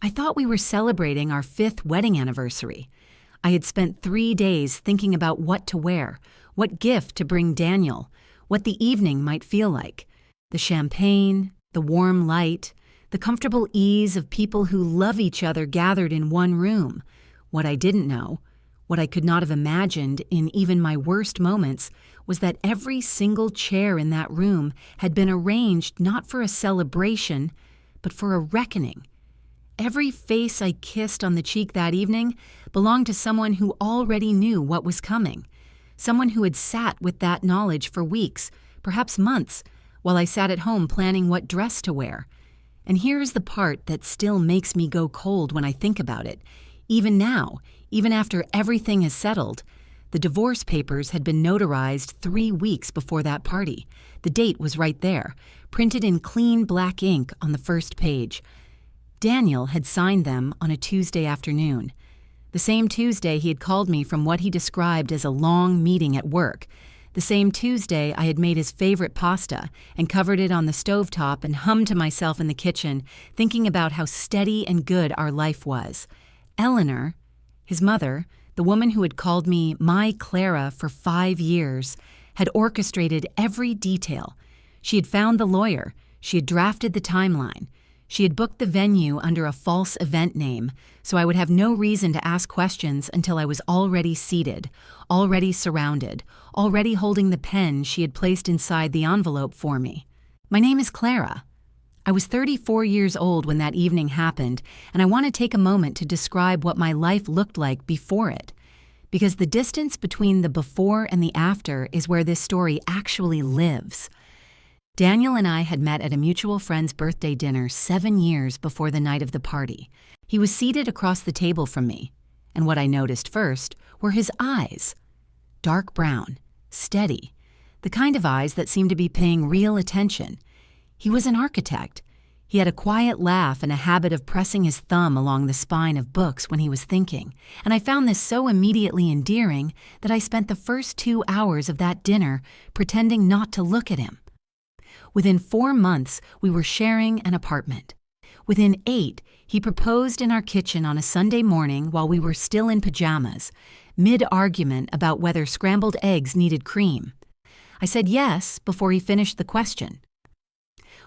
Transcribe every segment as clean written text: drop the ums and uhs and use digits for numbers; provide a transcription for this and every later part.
I thought we were celebrating our 5th wedding anniversary. I had spent 3 days thinking about what to wear, what gift to bring Daniel, what the evening might feel like. The champagne, the warm light, the comfortable ease of people who love each other gathered in one room. What I didn't know, what I could not have imagined in even my worst moments, was that every single chair in that room had been arranged not for a celebration, but for a reckoning. Every face I kissed on the cheek that evening belonged to someone who already knew what was coming, someone who had sat with that knowledge for weeks, perhaps months, while I sat at home planning what dress to wear. And here's the part that still makes me go cold when I think about it. Even now, even after everything is settled, the divorce papers had been notarized 3 weeks before that party. The date was right there, printed in clean black ink on the first page. Daniel had signed them on a Tuesday afternoon. The same Tuesday he had called me from what he described as a long meeting at work. The same Tuesday I had made his favorite pasta and covered it on the stovetop and hummed to myself in the kitchen, thinking about how steady and good our life was. Eleanor, his mother, the woman who had called me my Clara for 5 years, had orchestrated every detail. She had found the lawyer. She had drafted the timeline. She had booked the venue under a false event name, so I would have no reason to ask questions until I was already seated, already surrounded, already holding the pen she had placed inside the envelope for me. My name is Clara. I was 34 years old when that evening happened, and I want to take a moment to describe what my life looked like before it, because the distance between the before and the after is where this story actually lives. Daniel and I had met at a mutual friend's birthday dinner 7 years before the night of the party. He was seated across the table from me, and what I noticed first were his eyes. Dark brown, steady, the kind of eyes that seemed to be paying real attention. He was an architect. He had a quiet laugh and a habit of pressing his thumb along the spine of books when he was thinking, and I found this so immediately endearing that I spent the first 2 hours of that dinner pretending not to look at him. Within 4 months, we were sharing an apartment. Within 8, he proposed in our kitchen on a Sunday morning while we were still in pajamas, mid-argument about whether scrambled eggs needed cream. I said yes before he finished the question.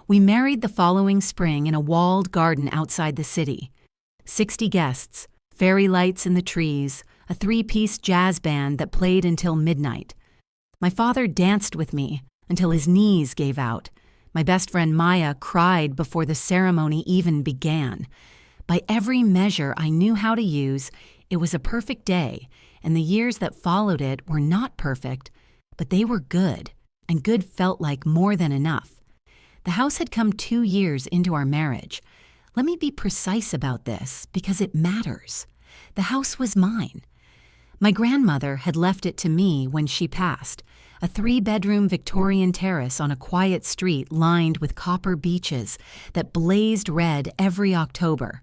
We married the following spring in a walled garden outside the city. 60 guests, fairy lights in the trees, a 3-piece jazz band that played until midnight. My father danced with me until his knees gave out. My best friend Maya cried before the ceremony even began. By every measure I knew how to use, it was a perfect day, and the years that followed it were not perfect, but they were good, and good felt like more than enough. The house had come 2 years into our marriage. Let me be precise about this, because it matters. The house was mine. My grandmother had left it to me when she passed, a 3-bedroom Victorian terrace on a quiet street lined with copper beeches that blazed red every October.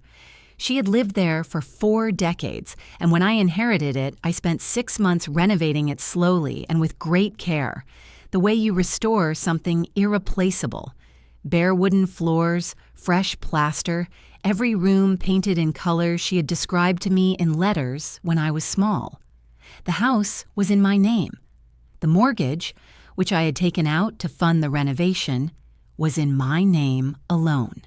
She had lived there for 4 decades, and when I inherited it, I spent 6 months renovating it slowly and with great care, the way you restore something irreplaceable. Bare wooden floors, fresh plaster, every room painted in colors she had described to me in letters when I was small. The house was in my name. The mortgage, which I had taken out to fund the renovation, was in my name alone.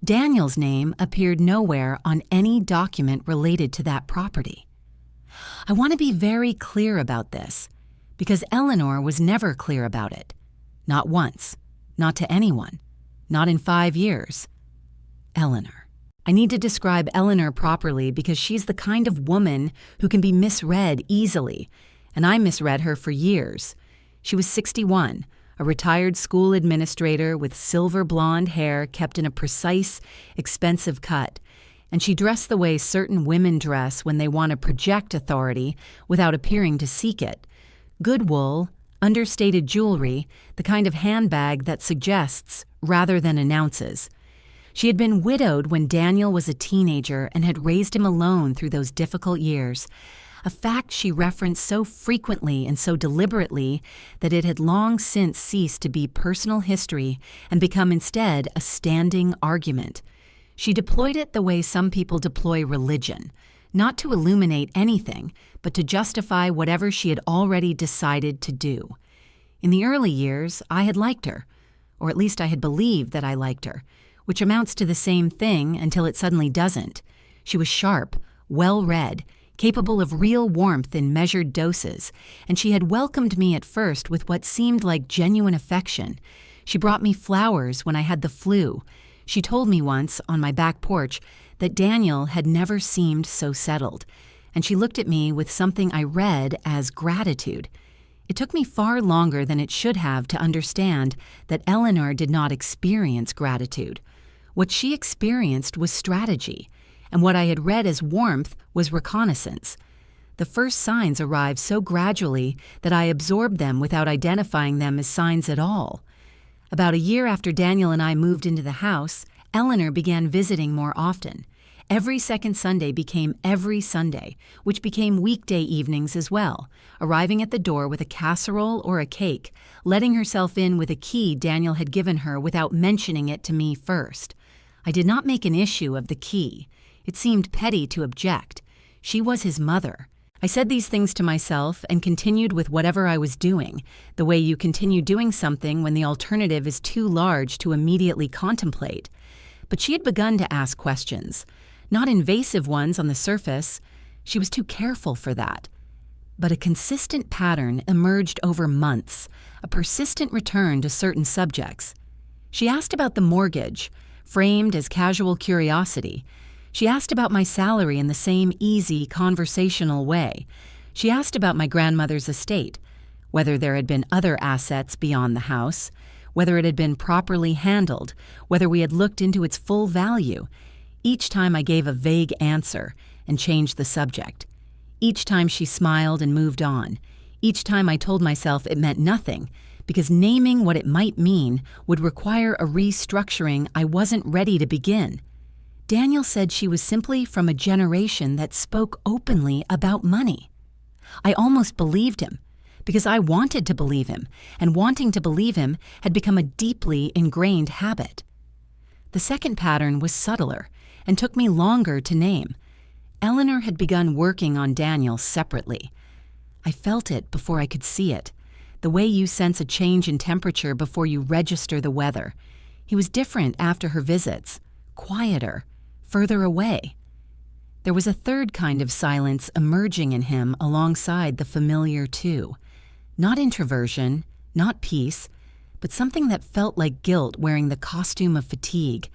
Daniel's name appeared nowhere on any document related to that property. I want to be very clear about this, because Eleanor was never clear about it. Not once. Not to anyone. Not in 5 years. Eleanor. I need to describe Eleanor properly because she's the kind of woman who can be misread easily, and I misread her for years. She was 61, a retired school administrator with silver blonde hair kept in a precise, expensive cut, and she dressed the way certain women dress when they want to project authority without appearing to seek it. Good wool, understated jewelry, the kind of handbag that suggests rather than announces. She had been widowed when Daniel was a teenager and had raised him alone through those difficult years, a fact she referenced so frequently and so deliberately that it had long since ceased to be personal history and become instead a standing argument. She deployed it the way some people deploy religion, not to illuminate anything, but to justify whatever she had already decided to do. In the early years, I had liked her, or at least I had believed that I liked her, which amounts to the same thing until it suddenly doesn't. She was sharp, well-read, capable of real warmth in measured doses, and she had welcomed me at first with what seemed like genuine affection. She brought me flowers when I had the flu. She told me once, on my back porch, that Daniel had never seemed so settled, and she looked at me with something I read as gratitude. It took me far longer than it should have to understand that Eleanor did not experience gratitude. What she experienced was strategy, and what I had read as warmth was reconnaissance. The first signs arrived so gradually that I absorbed them without identifying them as signs at all. About a year after Daniel and I moved into the house, Eleanor began visiting more often. Every second Sunday became every Sunday, which became weekday evenings as well, arriving at the door with a casserole or a cake, letting herself in with a key Daniel had given her without mentioning it to me first. I did not make an issue of the key. It seemed petty to object. She was his mother. I said these things to myself and continued with whatever I was doing, the way you continue doing something when the alternative is too large to immediately contemplate. But she had begun to ask questions. Not invasive ones on the surface. She was too careful for that. But a consistent pattern emerged over months, a persistent return to certain subjects. She asked about the mortgage, framed as casual curiosity. She asked about my salary in the same easy, conversational way. She asked about my grandmother's estate, whether there had been other assets beyond the house, whether it had been properly handled, whether we had looked into its full value. Each time I gave a vague answer and changed the subject. Each time she smiled and moved on. Each time I told myself it meant nothing, because naming what it might mean would require a restructuring I wasn't ready to begin. Daniel said she was simply from a generation that spoke openly about money. I almost believed him, because I wanted to believe him, and wanting to believe him had become a deeply ingrained habit. The second pattern was subtler and took me longer to name. Eleanor had begun working on Daniel separately. I felt it before I could see it, the way you sense a change in temperature before you register the weather. He was different after her visits, quieter, further away. There was a third kind of silence emerging in him alongside the familiar too. Not introversion, not peace, but something that felt like guilt wearing the costume of fatigue.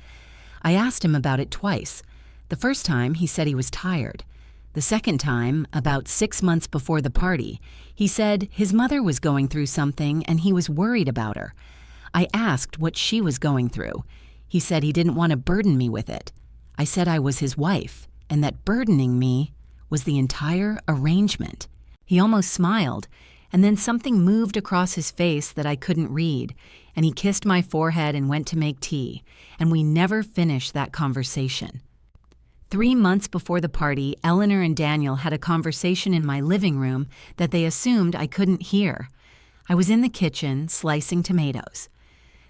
I asked him about it twice. The first time, he said he was tired. The second time, about 6 months before the party, he said his mother was going through something and he was worried about her. I asked what she was going through. He said he didn't want to burden me with it. I said I was his wife, and that burdening me was the entire arrangement. He almost smiled, and then something moved across his face that I couldn't read, and he kissed my forehead and went to make tea, and we never finished that conversation. 3 months before the party, Eleanor and Daniel had a conversation in my living room that they assumed I couldn't hear. I was in the kitchen, slicing tomatoes.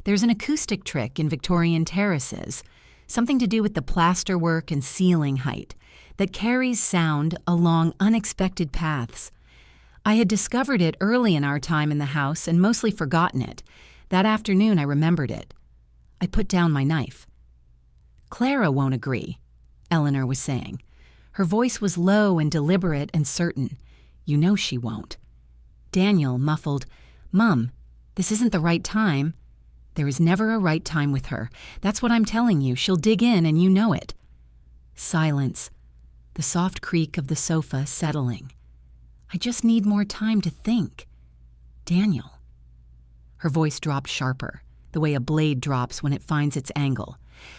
There's an acoustic trick in Victorian terraces, something to do with the plasterwork and ceiling height, that carries sound along unexpected paths. I had discovered it early in our time in the house and mostly forgotten it. That afternoon I remembered it. I put down my knife. "Clara won't agree," Eleanor was saying. Her voice was low and deliberate and certain. "You know she won't." Daniel muffled, "Mum, this isn't the right time." "There is never a right time with her. That's what I'm telling you. She'll dig in and you know it." Silence. The soft creak of the sofa settling. "I just need more time to think." "Daniel." Her voice dropped sharper, the way a blade drops when it finds its angle.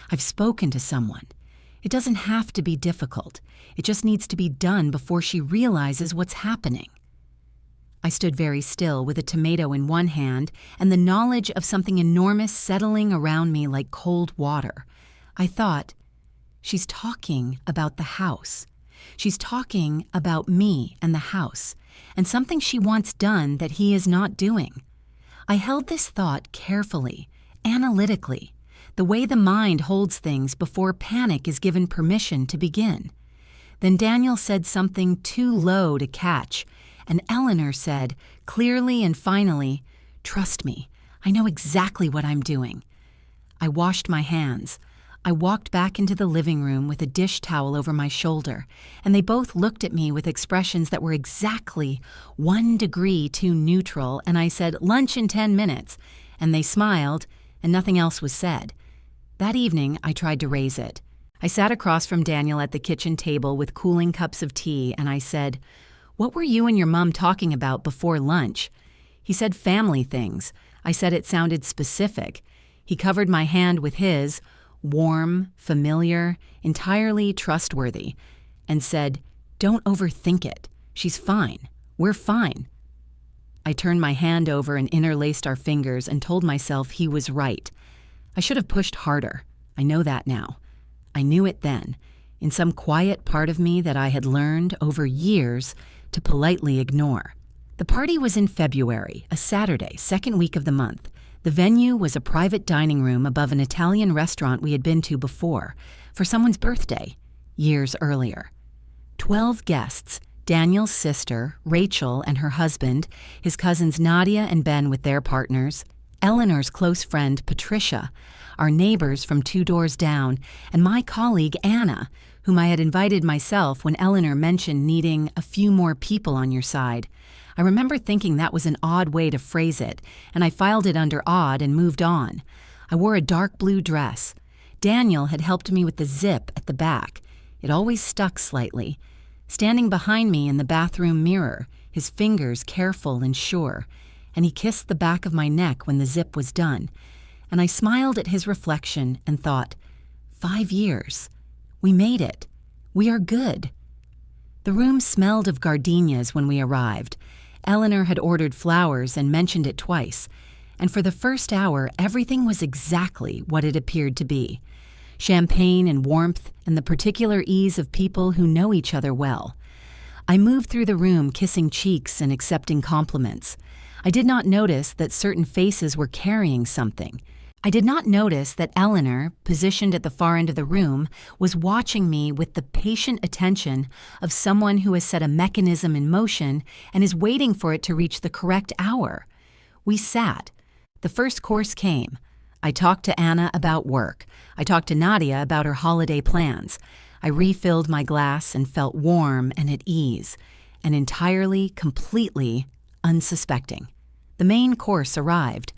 "I've spoken to someone. It doesn't have to be difficult. It just needs to be done before she realizes what's happening." I stood very still with a tomato in one hand and the knowledge of something enormous settling around me like cold water. I thought, she's talking about the house. She's talking about me and the house, and something she wants done that he is not doing. I held this thought carefully, analytically. the way the mind holds things before panic is given permission to begin. Then Daniel said something too low to catch, and Eleanor said, clearly and finally, "Trust me, I know exactly what I'm doing." I washed my hands. I walked back into the living room with a dish towel over my shoulder, and they both looked at me with expressions that were exactly 1 degree too neutral, and I said, "Lunch in 10 minutes," and they smiled, and nothing else was said. That evening, I tried to raise it. I sat across from Daniel at the kitchen table with cooling cups of tea, and I said, "What were you and your mom talking about before lunch?" He said family things. I said it sounded specific. He covered my hand with his, warm, familiar, entirely trustworthy, and said, "Don't overthink it. She's fine. We're fine." I turned my hand over and interlaced our fingers and told myself he was right. I should have pushed harder. I know that now. I knew it then, in some quiet part of me that I had learned over years to politely ignore. The party was in February, a Saturday, second week of the month. The venue was a private dining room above an Italian restaurant we had been to before, for someone's birthday, years earlier. 12 guests, Daniel's sister, Rachel, and her husband, his cousins Nadia and Ben with their partners, Eleanor's close friend Patricia, our neighbors from 2 doors down, and my colleague Anna, whom I had invited myself when Eleanor mentioned needing a few more people on your side. I remember thinking that was an odd way to phrase it, and I filed it under odd and moved on. I wore a dark blue dress. Daniel had helped me with the zip at the back. It always stuck slightly. Standing behind me in the bathroom mirror, his fingers careful and sure, and he kissed the back of my neck when the zip was done. And I smiled at his reflection and thought, 5 years. We made it. We are good. The room smelled of gardenias when we arrived. Eleanor had ordered flowers and mentioned it twice, and for the first hour everything was exactly what it appeared to be. Champagne and warmth and the particular ease of people who know each other well. I moved through the room kissing cheeks and accepting compliments. I did not notice that certain faces were carrying something. I did not notice that Eleanor, positioned at the far end of the room, was watching me with the patient attention of someone who has set a mechanism in motion and is waiting for it to reach the correct hour. We sat. The first course came. I talked to Anna about work. I talked to Nadia about her holiday plans. I refilled my glass and felt warm and at ease, and entirely, completely unsuspecting. The main course arrived.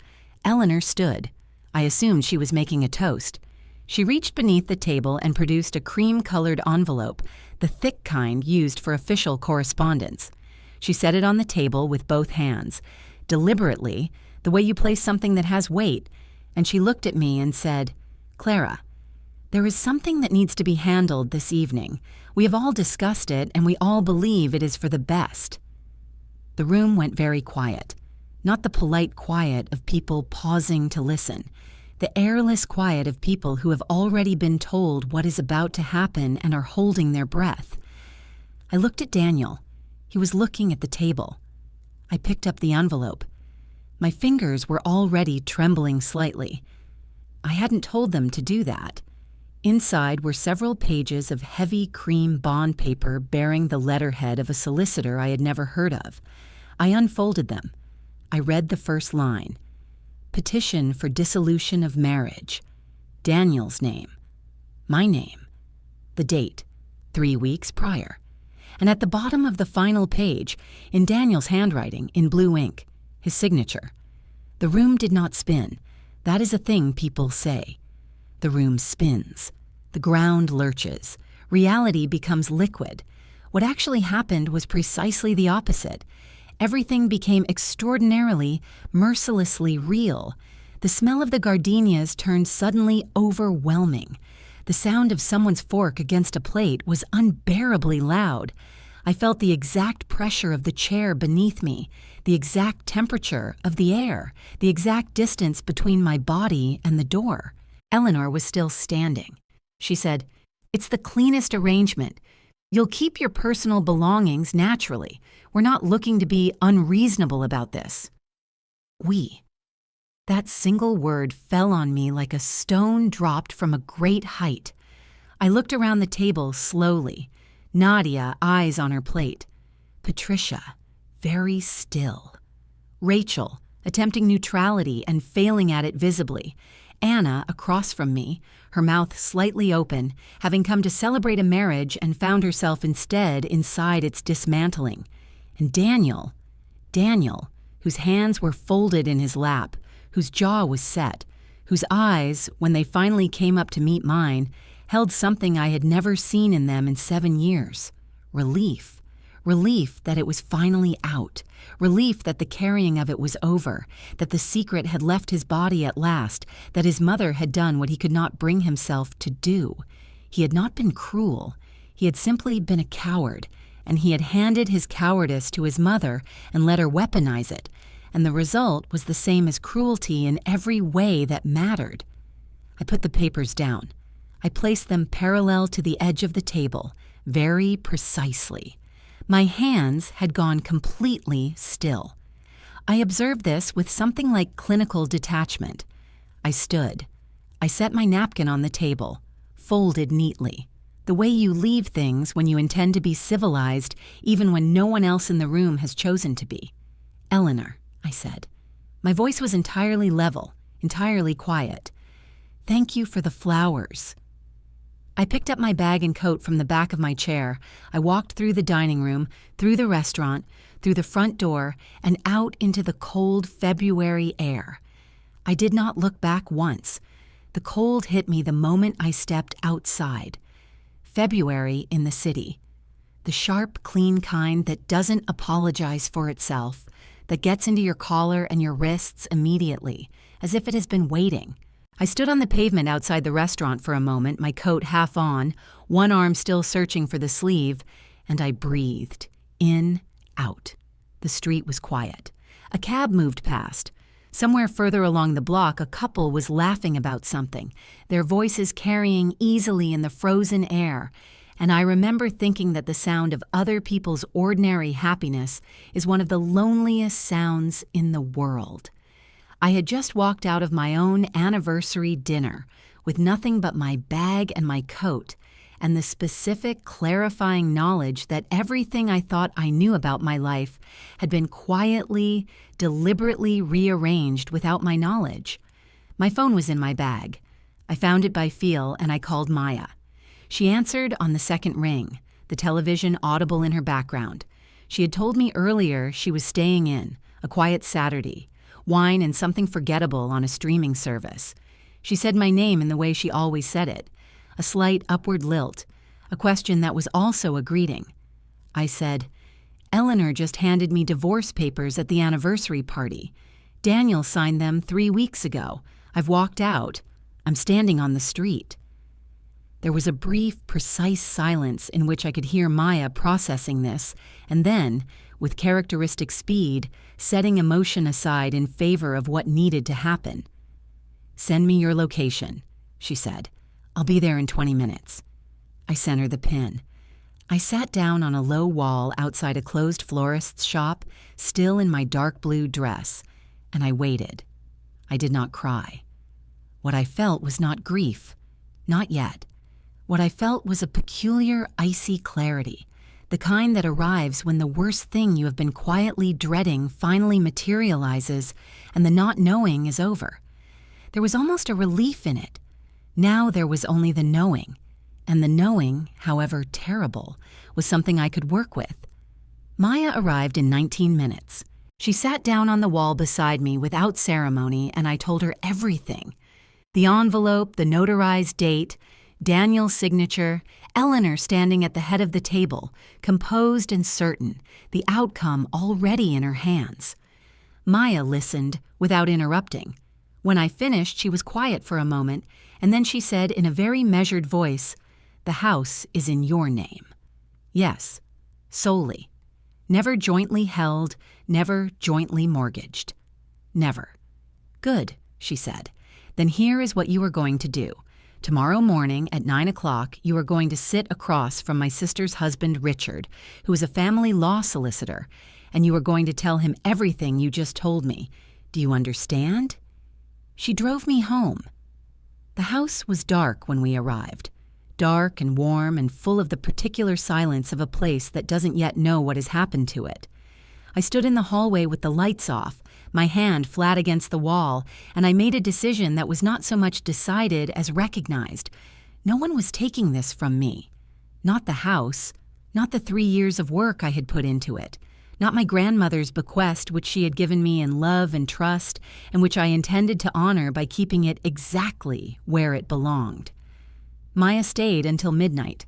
Eleanor stood. I assumed she was making a toast. She reached beneath the table and produced a cream-colored envelope, the thick kind used for official correspondence. She set it on the table with both hands, deliberately, the way you place something that has weight, and she looked at me and said, "Clara, there is something that needs to be handled this evening. We have all discussed it, and we all believe it is for the best." The room went very quiet. Not the polite quiet of people pausing to listen, the airless quiet of people who have already been told what is about to happen and are holding their breath. I looked at Daniel. He was looking at the table. I picked up the envelope. My fingers were already trembling slightly. I hadn't told them to do that. Inside were several pages of heavy cream bond paper bearing the letterhead of a solicitor I had never heard of. I unfolded them. I read the first line. Petition for dissolution of marriage. Daniel's name. My name. The date. 3 weeks prior. And at the bottom of the final page, in Daniel's handwriting, in blue ink, his signature. The room did not spin. That is a thing people say. The room spins. The ground lurches. Reality becomes liquid. What actually happened was precisely the opposite. Everything became extraordinarily, mercilessly real. The smell of the gardenias turned suddenly overwhelming. The sound of someone's fork against a plate was unbearably loud. I felt the exact pressure of the chair beneath me, the exact temperature of the air, the exact distance between my body and the door. Eleanor was still standing. She said, "It's the cleanest arrangement. You'll keep your personal belongings naturally. We're not looking to be unreasonable about this." We. That single word fell on me like a stone dropped from a great height. I looked around the table slowly. Nadia, eyes on her plate. Patricia, very still. Rachel, attempting neutrality and failing at it visibly. Anna, across from me, her mouth slightly open, having come to celebrate a marriage and found herself instead inside its dismantling. And Daniel, whose hands were folded in his lap, whose jaw was set, whose eyes, when they finally came up to meet mine, held something I had never seen in them in 7 years. Relief. Relief that it was finally out. Relief that the carrying of it was over, that the secret had left his body at last, that his mother had done what he could not bring himself to do. He had not been cruel. He had simply been a coward, and he had handed his cowardice to his mother and let her weaponize it, and the result was the same as cruelty in every way that mattered. I put the papers down. I placed them parallel to the edge of the table, very precisely. My hands had gone completely still. I observed this with something like clinical detachment. I stood. I set my napkin on the table, folded neatly, the way you leave things when you intend to be civilized, even when no one else in the room has chosen to be. Eleanor, I said. My voice was entirely level, entirely quiet. Thank you for the flowers. I picked up my bag and coat from the back of my chair. I walked through the dining room, through the restaurant, through the front door, and out into the cold February air. I did not look back once. The cold hit me the moment I stepped outside. February in the city. The sharp, clean kind that doesn't apologize for itself, that gets into your collar and your wrists immediately, as if it has been waiting. I stood on the pavement outside the restaurant for a moment, my coat half on, one arm still searching for the sleeve, and I breathed. In, out. The street was quiet. A cab moved past. Somewhere further along the block, a couple was laughing about something, their voices carrying easily in the frozen air, and I remember thinking that the sound of other people's ordinary happiness is one of the loneliest sounds in the world. I had just walked out of my own anniversary dinner with nothing but my bag and my coat and the specific clarifying knowledge that everything I thought I knew about my life had been quietly, deliberately rearranged without my knowledge. My phone was in my bag. I found it by feel and I called Maya. She answered on the second ring, the television audible in her background. She had told me earlier she was staying in, a quiet Saturday. Wine and something forgettable on a streaming service. She said my name in the way she always said it, a slight upward lilt, a question that was also a greeting. I said, Eleanor just handed me divorce papers at the anniversary party. Daniel signed them 3 weeks ago. I've walked out. I'm standing on the street. There was a brief, precise silence in which I could hear Maya processing this, and then, with characteristic speed, setting emotion aside in favor of what needed to happen. Send me your location, she said. I'll be there in 20 minutes. I sent her the pin. I sat down on a low wall outside a closed florist's shop, still in my dark blue dress, and I waited. I did not cry. What I felt was not grief. Not yet. What I felt was a peculiar, icy clarity, the kind that arrives when the worst thing you have been quietly dreading finally materializes and the not knowing is over. There was almost a relief in it. Now there was only the knowing, and the knowing, however terrible, was something I could work with. Maya arrived in 19 minutes. She sat down on the wall beside me without ceremony, and I told her everything. The envelope, the notarized date, Daniel's signature, Eleanor standing at the head of the table, composed and certain, the outcome already in her hands. Maya listened without interrupting. When I finished, she was quiet for a moment, and then she said in a very measured voice, "The house is in your name." Yes, solely. Never jointly held, never jointly mortgaged. Never. Good, she said. Then here is what you are going to do. Tomorrow morning at 9 o'clock, you are going to sit across from my sister's husband, Richard, who is a family law solicitor, and you are going to tell him everything you just told me. Do you understand? She drove me home. The house was dark when we arrived. Dark and warm and full of the particular silence of a place that doesn't yet know what has happened to it. I stood in the hallway with the lights off, my hand flat against the wall, and I made a decision that was not so much decided as recognized. No one was taking this from me. Not the house, not the 3 years of work I had put into it, not my grandmother's bequest which she had given me in love and trust, and which I intended to honor by keeping it exactly where it belonged. Maya stayed until midnight.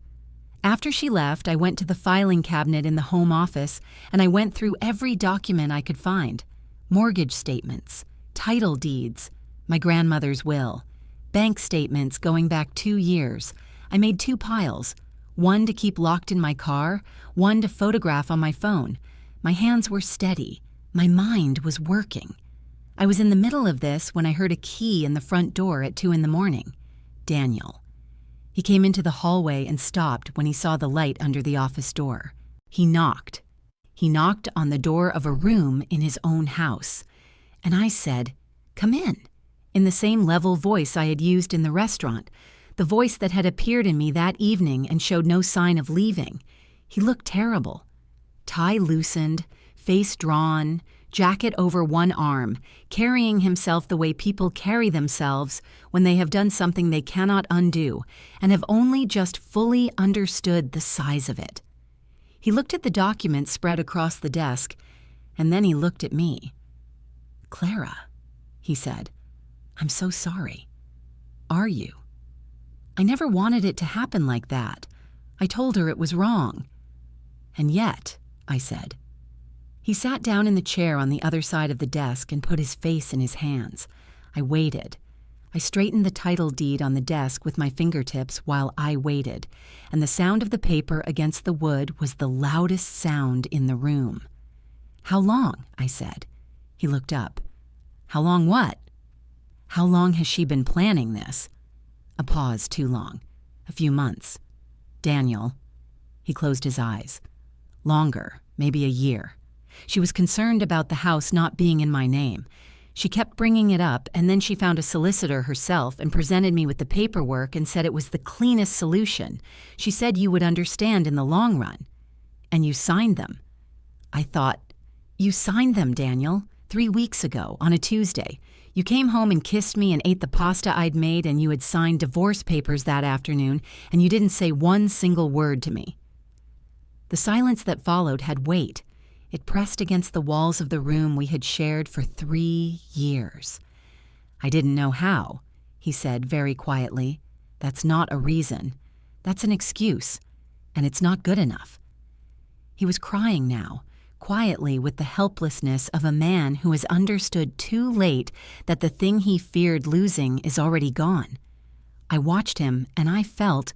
After she left, I went to the filing cabinet in the home office and I went through every document I could find. Mortgage statements, title deeds, my grandmother's will, bank statements going back 2 years. I made 2 piles, one to keep locked in my car, one to photograph on my phone. My hands were steady. My mind was working. I was in the middle of this when I heard a key in the front door at 2 a.m. Daniel. He came into the hallway and stopped when he saw the light under the office door. He knocked. He knocked on the door of a room in his own house. And I said, "Come in the same level voice I had used in the restaurant, the voice that had appeared in me that evening and showed no sign of leaving. He looked terrible. Tie loosened, face drawn, jacket over one arm, carrying himself the way people carry themselves when they have done something they cannot undo and have only just fully understood the size of it. He looked at the documents spread across the desk, and then he looked at me. "Clara," he said, "I'm so sorry. Are you?" I never wanted it to happen like that. I told her it was wrong. "And yet," I said. He sat down in the chair on the other side of the desk and put his face in his hands. I waited. I straightened the title deed on the desk with my fingertips while I waited, and the sound of the paper against the wood was the loudest sound in the room. "How long?" I said. He looked up. "How long what?" "How long has she been planning this?" A pause too long. "A few months." "Daniel." He closed his eyes. "Longer, maybe a year. She was concerned about the house not being in my name. She kept bringing it up, and then she found a solicitor herself and presented me with the paperwork and said it was the cleanest solution. She said you would understand in the long run. And you signed them." I thought, "You signed them, Daniel, 3 weeks ago, on a Tuesday. You came home and kissed me and ate the pasta I'd made, and you had signed divorce papers that afternoon, and you didn't say one single word to me." The silence that followed had weight. It pressed against the walls of the room we had shared for 3 years. "I didn't know how," he said very quietly. "That's not a reason. That's an excuse. And it's not good enough." He was crying now, quietly with the helplessness of a man who has understood too late that the thing he feared losing is already gone. I watched him and I felt,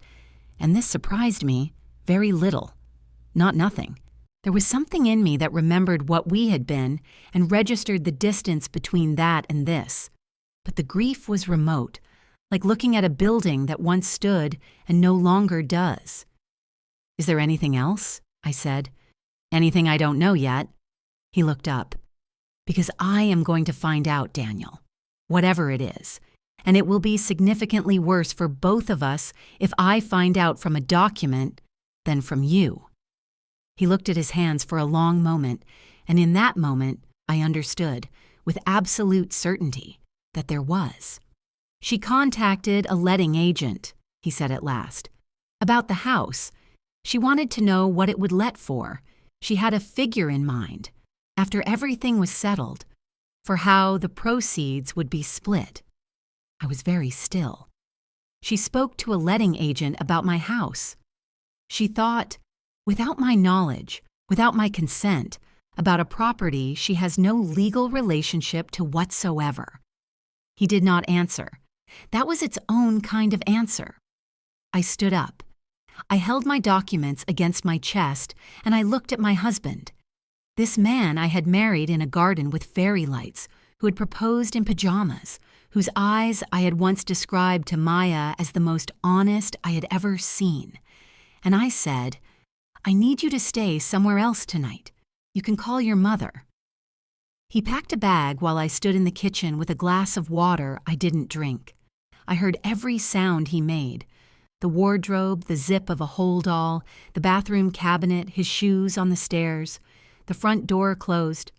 and this surprised me, very little. Not nothing. There was something in me that remembered what we had been and registered the distance between that and this. But the grief was remote, like looking at a building that once stood and no longer does. "Is there anything else?" I said. "Anything I don't know yet?" He looked up. "Because I am going to find out, Daniel, whatever it is, and it will be significantly worse for both of us if I find out from a document than from you." He looked at his hands for a long moment, and in that moment I understood, with absolute certainty, that there was. "She contacted a letting agent," he said at last, "about the house. She wanted to know what it would let for. She had a figure in mind, after everything was settled, for how the proceeds would be split." I was very still. "She spoke to a letting agent about my house. She thought, without my knowledge, without my consent, about a property she has no legal relationship to whatsoever." He did not answer. That was its own kind of answer. I stood up. I held my documents against my chest, and I looked at my husband. This man I had married in a garden with fairy lights, who had proposed in pajamas, whose eyes I had once described to Maya as the most honest I had ever seen. And I said, "I need you to stay somewhere else tonight. You can call your mother." He packed a bag while I stood in the kitchen with a glass of water I didn't drink. I heard every sound he made. The wardrobe, the zip of a hold-all, the bathroom cabinet, his shoes on the stairs. The front door closed.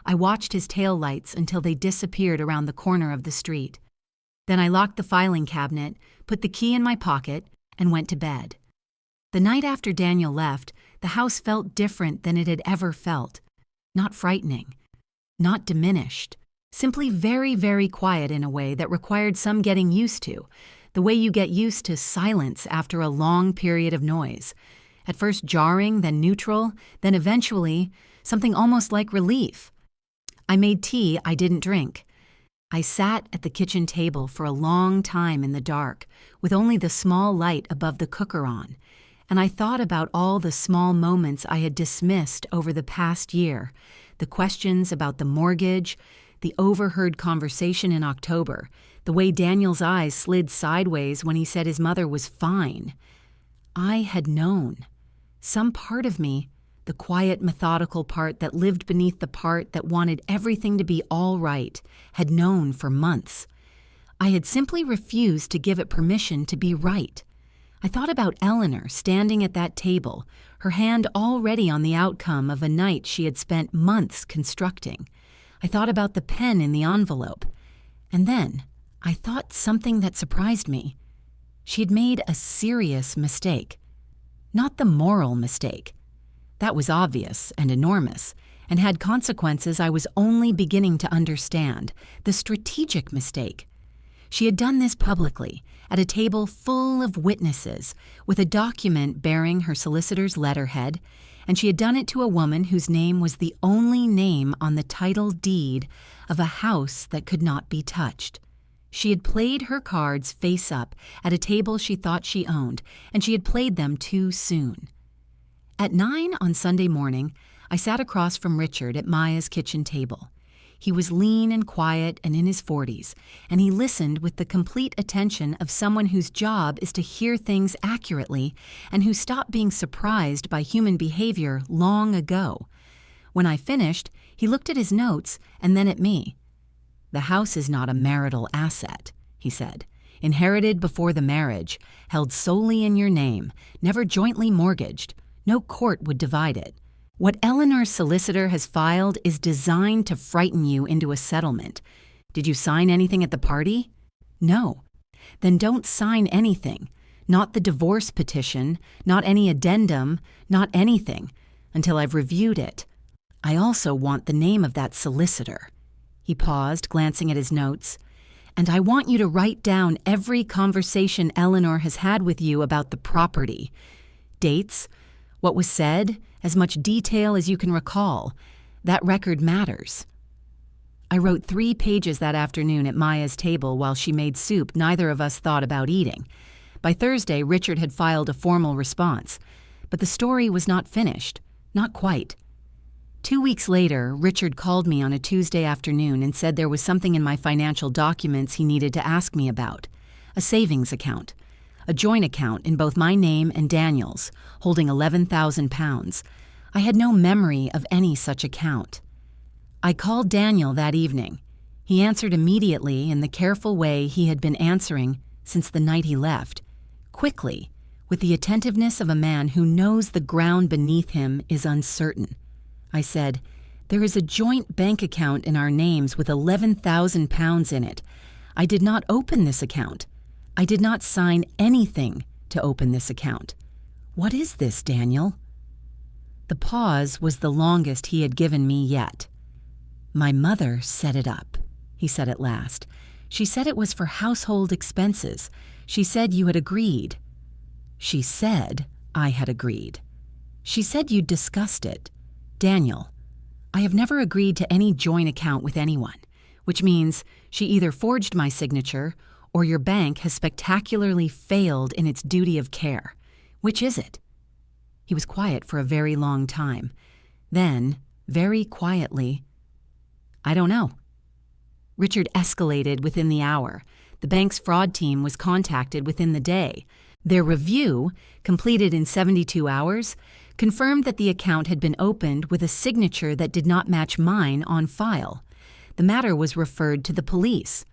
I watched his taillights until they disappeared around the corner of the street. Then I locked the filing cabinet, put the key in my pocket, and went to bed. The night after Daniel left, the house felt different than it had ever felt. Not frightening. Not diminished. Simply very, very quiet in a way that required some getting used to, the way you get used to silence after a long period of noise. At first jarring, then neutral, then eventually something almost like relief. I made tea I didn't drink. I sat at the kitchen table for a long time in the dark, with only the small light above the cooker on, and I thought about all the small moments I had dismissed over the past year, the questions about the mortgage, the overheard conversation in October, the way Daniel's eyes slid sideways when he said his mother was fine. I had known. Some part of me, the quiet, methodical part that lived beneath the part that wanted everything to be all right, had known for months. I had simply refused to give it permission to be right. I thought about Eleanor standing at that table, her hand already on the outcome of a night she had spent months constructing. I thought about the pen in the envelope. And then I thought something that surprised me. She had made a serious mistake. Not the moral mistake. That was obvious and enormous, and had consequences I was only beginning to understand. The strategic mistake. She had done this publicly, at a table full of witnesses, with a document bearing her solicitor's letterhead, and she had done it to a woman whose name was the only name on the title deed of a house that could not be touched. She had played her cards face up at a table she thought she owned, and she had played them too soon. At 9 on Sunday morning, I sat across from Richard at Maya's kitchen table. He was lean and quiet and in his 40s, and he listened with the complete attention of someone whose job is to hear things accurately and who stopped being surprised by human behavior long ago. When I finished, he looked at his notes and then at me. "The house is not a marital asset," he said. "Inherited before the marriage, held solely in your name, never jointly mortgaged. No court would divide it. What Eleanor's solicitor has filed is designed to frighten you into a settlement. Did you sign anything at the party? No. Then don't sign anything. Not the divorce petition, not any addendum, not anything, until I've reviewed it. I also want the name of that solicitor." He paused, glancing at his notes. "And I want you to write down every conversation Eleanor has had with you about the property. Dates, what was said, as much detail as you can recall. That record matters." I wrote 3 pages that afternoon at Maya's table while she made soup neither of us thought about eating. By Thursday, Richard had filed a formal response. But the story was not finished. Not quite. 2 weeks later, Richard called me on a Tuesday afternoon and said there was something in my financial documents he needed to ask me about. A savings account. A joint account in both my name and Daniel's, holding £11,000. I had no memory of any such account. I called Daniel that evening. He answered immediately in the careful way he had been answering since the night he left. Quickly, with the attentiveness of a man who knows the ground beneath him is uncertain. I said, "There is a joint bank account in our names with £11,000 in it. I did not open this account. I did not sign anything to open this account. What is this, Daniel?" The pause was the longest he had given me yet. "My mother set it up," he said at last. "She said it was for household expenses. She said you had agreed." "She said I had agreed. She said you'd discussed it. Daniel, I have never agreed to any joint account with anyone, which means she either forged my signature or your bank has spectacularly failed in its duty of care. Which is it?" He was quiet for a very long time. Then, very quietly, "I don't know." Richard escalated within the hour. The bank's fraud team was contacted within the day. Their review, completed in 72 hours, confirmed that the account had been opened with a signature that did not match mine on file. The matter was referred to the police.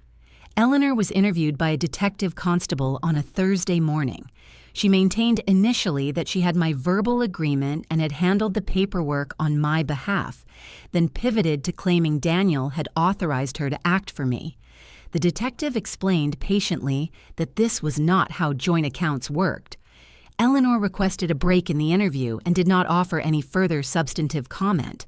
Eleanor was interviewed by a detective constable on a Thursday morning. She maintained initially that she had my verbal agreement and had handled the paperwork on my behalf, then pivoted to claiming Daniel had authorized her to act for me. The detective explained patiently that this was not how joint accounts worked. Eleanor requested a break in the interview and did not offer any further substantive comment.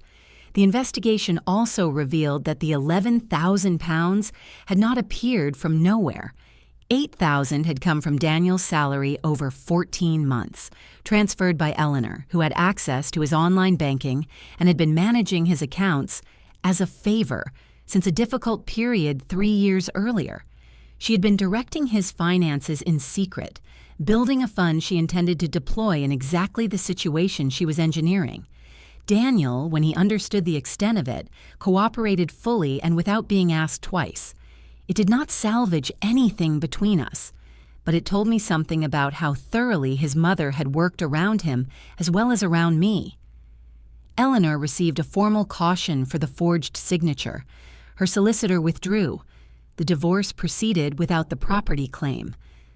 The investigation also revealed that the £11,000 had not appeared from nowhere. $8,000 had come from Daniel's salary over 14 months, transferred by Eleanor, who had access to his online banking and had been managing his accounts as a favor since a difficult period 3 years earlier. She had been directing his finances in secret, building a fund she intended to deploy in exactly the situation she was engineering. Daniel, when he understood the extent of it, cooperated fully and without being asked twice. It did not salvage anything between us, but it told me something about how thoroughly his mother had worked around him as well as around me. Eleanor received a formal caution for the forged signature. Her solicitor withdrew. The divorce proceeded without the property claim.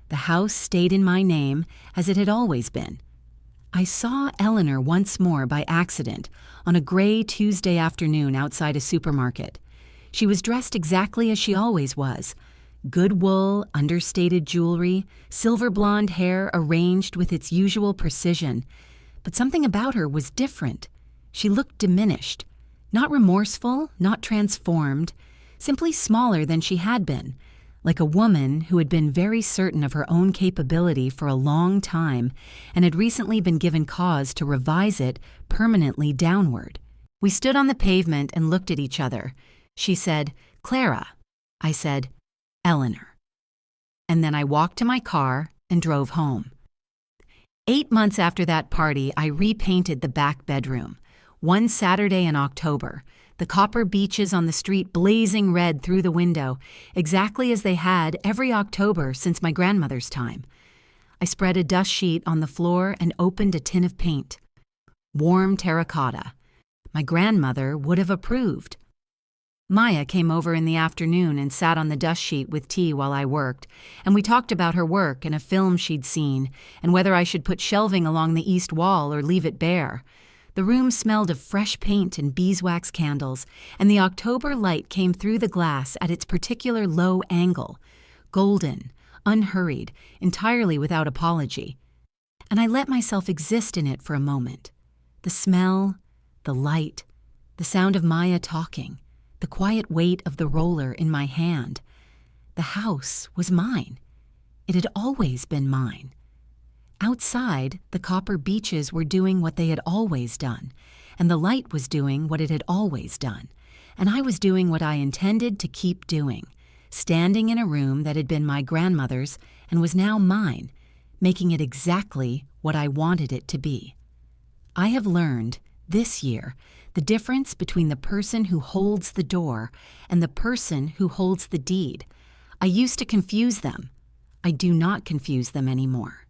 The house stayed in my name as it had always been. I saw Eleanor once more by accident on a gray Tuesday afternoon outside a supermarket. She was dressed exactly as she always was. Good wool, understated jewelry, silver blonde hair arranged with its usual precision. But something about her was different. She looked diminished. Not remorseful, not transformed, simply smaller than she had been, like a woman who had been very certain of her own capability for a long time and had recently been given cause to revise it permanently downward. We stood on the pavement and looked at each other. She said, "Clara." I said, "Eleanor." And then I walked to my car and drove home. 8 months after that party, I repainted the back bedroom. One Saturday in October, the copper beeches on the street blazing red through the window, exactly as they had every October since my grandmother's time. I spread a dust sheet on the floor and opened a tin of paint. Warm terracotta. My grandmother would have approved. Maya came over in the afternoon and sat on the dust sheet with tea while I worked, and we talked about her work and a film she'd seen, and whether I should put shelving along the east wall or leave it bare. The room smelled of fresh paint and beeswax candles, and the October light came through the glass at its particular low angle, golden, unhurried, entirely without apology. And I let myself exist in it for a moment. The smell, the light, the sound of Maya talking, the quiet weight of the roller in my hand. The house was mine. It had always been mine. Outside, the copper beeches were doing what they had always done, and the light was doing what it had always done, and I was doing what I intended to keep doing, standing in a room that had been my grandmother's and was now mine, making it exactly what I wanted it to be. I have learned, this year, the difference between the person who holds the door and the person who holds the deed. I used to confuse them. I do not confuse them anymore.